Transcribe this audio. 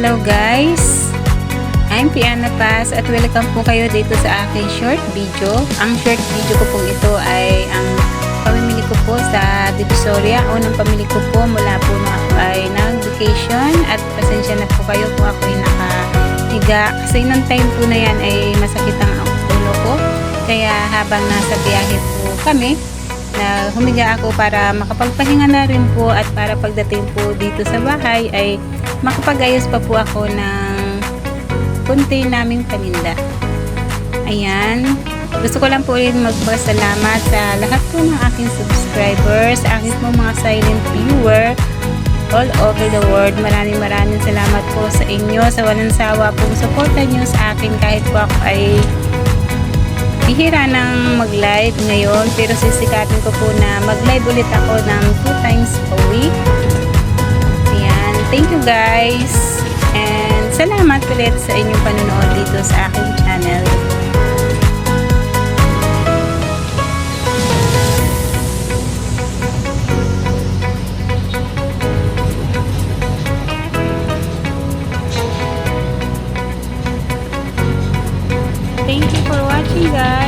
Hello guys! I'm Piana Paz at welcome po kayo dito sa aking short video. Ang short video ko po ito ay ang pamimili ko po sa Divisoria. Unang pamili ko po mula po nung ako ay nag-vacation at pasensya na po kayo kung ako ay nakahiga. Kasi nung time po na yan ay masakit ang ulo ko. Kaya habang nasa biyahe po kami, na humiga ako para makapagpahinga na rin po at para pagdating po dito sa bahay ay makapag-ayos pa po ako ng kunti naming paninda. Ayan. Gusto ko lang po rin magpasalamat sa lahat po ng aking subscribers, sa aking po mga silent viewer all over the world. Maraming salamat po sa inyo, sa walang sawa pong suporta nyo sa akin kahit po ako ay bihira ng mag-live ngayon, pero sisikatin ko po na mag-live ulit ako ng 2 times a week. Ayan. Thank you guys. And salamat ulit sa inyong panonood dito sa aking channel. Thank you for watching guys.